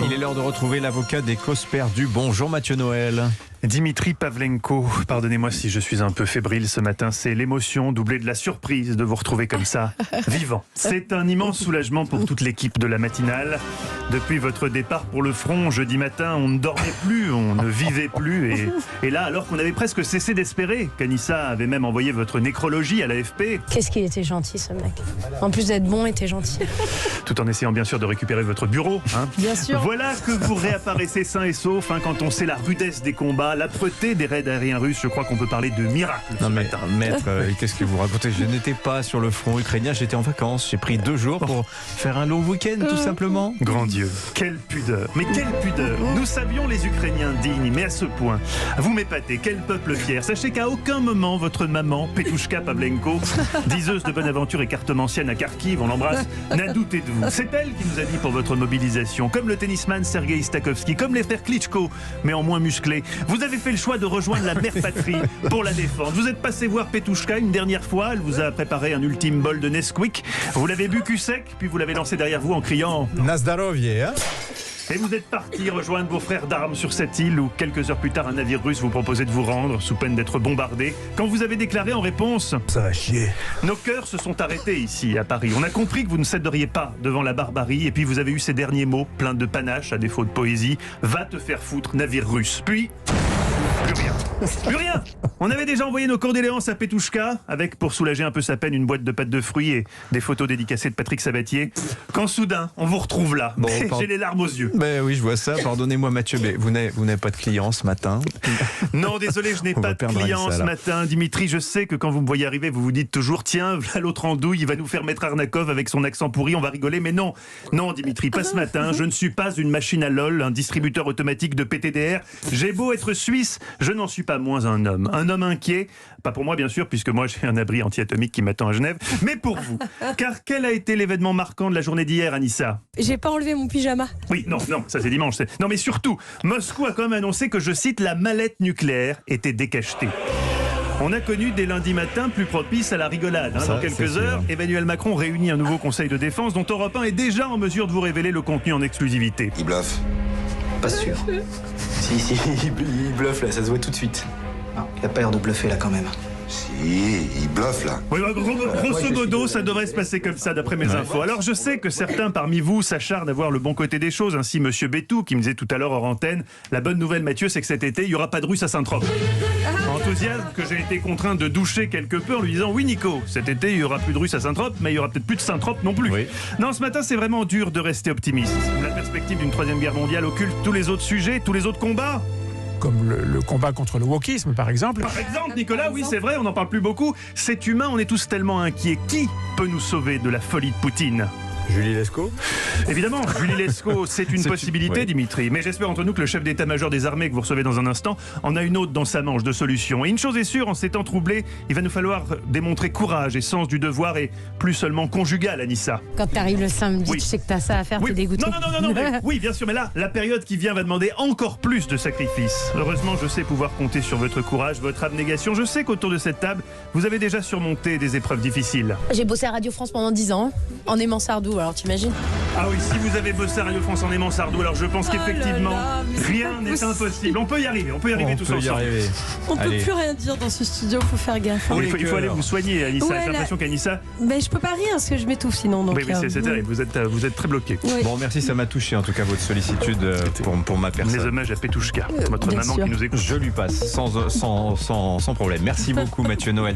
Il est l'heure de retrouver l'avocat des causes perdues. Bonjour Mathieu Noël. Dimitri Pavlenko, pardonnez-moi si je suis un peu fébrile ce matin, c'est l'émotion doublée de la surprise de vous retrouver comme ça, vivant. C'est un immense soulagement pour toute l'équipe de la matinale. Depuis votre départ pour le front, jeudi matin, on ne dormait plus, on ne vivait plus. Et là, alors qu'on avait presque cessé d'espérer qu'Anissa avait même envoyé votre nécrologie à l'AFP. Qu'est-ce qu'il était gentil ce mec. En plus d'être bon, il était gentil. Tout en essayant bien sûr de récupérer votre bureau. Bien sûr. Voilà que vous réapparaissez sain et sauf quand on sait la rudesse des combats, l'âpreté des raids aériens russes. Je crois qu'on peut parler de miracle ce matin. Maître, qu'est-ce que vous racontez? Je n'étais pas sur le front ukrainien, j'étais en vacances. J'ai pris 2 jours pour faire un long week-end tout simplement. Grand Dieu, quelle pudeur. Mais quelle pudeur. Nous savions les Ukrainiens dignes, mais à ce point. Vous m'épatez, quel peuple fier. Sachez qu'à aucun moment votre maman, Petouchka Pavlenko, diseuse de bonne aventure et cartomancienne à Kharkiv, on l'embrasse, n'a douté de vous. C'est elle qui nous a dit pour votre mobilisation, comme le tennisman Sergei Stakhovski, comme les frères Klitschko, mais en moins musclés. Vous avez fait le choix de rejoindre la mère patrie pour la défendre. Vous êtes passé voir Petouchka une dernière fois, elle vous a préparé un ultime bol de Nesquik. Vous l'avez bu cul sec, puis vous l'avez lancé derrière vous en criant Na zdarovié, hein? Et vous êtes parti rejoindre vos frères d'armes sur cette île où quelques heures plus tard un navire russe vous proposait de vous rendre sous peine d'être bombardé. Quand vous avez déclaré en réponse « Ça va chier ». Nos cœurs se sont arrêtés ici à Paris. On a compris que vous ne céderiez pas devant la barbarie et puis vous avez eu ces derniers mots pleins de panache à défaut de poésie. « Va te faire foutre, navire russe ». Puis... plus rien. Plus rien. On avait déjà envoyé nos condoléances à Petouchka, avec, pour soulager un peu sa peine, une boîte de pâtes de fruits et des photos dédicacées de Patrick Sabatier. Quand soudain, on vous retrouve là. Bon, j'ai les larmes aux yeux. Ben oui, je vois ça. Pardonnez-moi Mathieu, mais vous n'avez pas de clients ce matin. Non, désolé, je n'ai pas de clients ce matin. Dimitri, je sais que quand vous me voyez arriver, vous vous dites toujours, tiens, là l'autre andouille, il va nous faire mettre Arnakov avec son accent pourri, on va rigoler. Mais non, non Dimitri, pas ce matin. Je ne suis pas une machine à LOL, un distributeur automatique de PTDR. J'ai beau être suisse, je n'en suis pas moins un homme. Un homme inquiet, pas pour moi bien sûr, puisque moi j'ai un abri anti-atomique qui m'attend à Genève, mais pour vous. Car quel a été l'événement marquant de la journée d'hier, Anissa? J'ai pas enlevé mon pyjama. Oui, non, ça c'est dimanche. Non mais surtout, Moscou a quand même annoncé que, je cite, la mallette nucléaire était décachetée. On a connu dès lundi matin plus propice à la rigolade. Dans quelques heures, Emmanuel Macron réunit un nouveau conseil de défense dont Europe 1 est déjà en mesure de vous révéler le contenu en exclusivité. Il bluffe. Pas sûr. Si, il bluffe là, ça se voit tout de suite. Non, il a pas l'air de bluffer là quand même. Si, il bluffe là. Oui, grosso modo, ça devrait se passer comme ça d'après mes infos. Alors je sais que certains parmi vous s'acharnent à voir le bon côté des choses. Ainsi Monsieur Bétou qui me disait tout à l'heure hors antenne, la bonne nouvelle Mathieu, c'est que cet été il n'y aura pas de russe à Saint-Trope. Enthousiasme que j'ai été contraint de doucher quelque peu en lui disant oui Nico, cet été il n'y aura plus de russe à Saint-Trope, mais il n'y aura peut-être plus de Saint-Trope non plus. Oui. Non, ce matin c'est vraiment dur de rester optimiste. La perspective d'une 3e guerre mondiale occulte tous les autres sujets, tous les autres combats. Comme le combat contre le wokisme, par exemple. Par exemple, Nicolas, oui, c'est vrai, on n'en parle plus beaucoup. C'est humain, on est tous tellement inquiets. Qui peut nous sauver de la folie de Poutine ? Julie Lescaut? Évidemment, Julie Lescaut, c'est une possibilité, ouais. Dimitri. Mais j'espère entre nous que le chef d'état-major des armées que vous recevez dans un instant en a une autre dans sa manche de solution. Et une chose est sûre, en ces temps troublés, il va nous falloir démontrer courage et sens du devoir et plus seulement conjugal, Anissa. Quand t'arrives le samedi, oui. Tu sais que t'as ça à faire, t'es dégoûté. Non, mais, oui, bien sûr, mais là, la période qui vient va demander encore plus de sacrifices. Heureusement, je sais pouvoir compter sur votre courage, votre abnégation. Je sais qu'autour de cette table, vous avez déjà surmonté des épreuves difficiles. J'ai bossé à Radio France pendant 10 ans, en aimant Sardou, alors t'imagines? Ah oui, si vous avez bossé à Radio France en aimant Sardou, alors je pense qu'effectivement, rien n'est impossible. On peut y arriver, tous ensemble. On peut plus rien dire dans ce studio, faut faire gaffe. Il faut aller vous soigner, Anissa. Ouais, j'ai l'impression qu'Anissa... Mais je peux pas rire parce que je m'étouffe sinon. Donc, oui, c'est terrible, vous êtes très bloqué. Oui. Bon, merci, ça m'a touché en tout cas votre sollicitude pour ma personne. Mes hommages à Petouchka, votre maman qui nous écoute. Je lui passe sans problème. Merci beaucoup Mathieu Noël.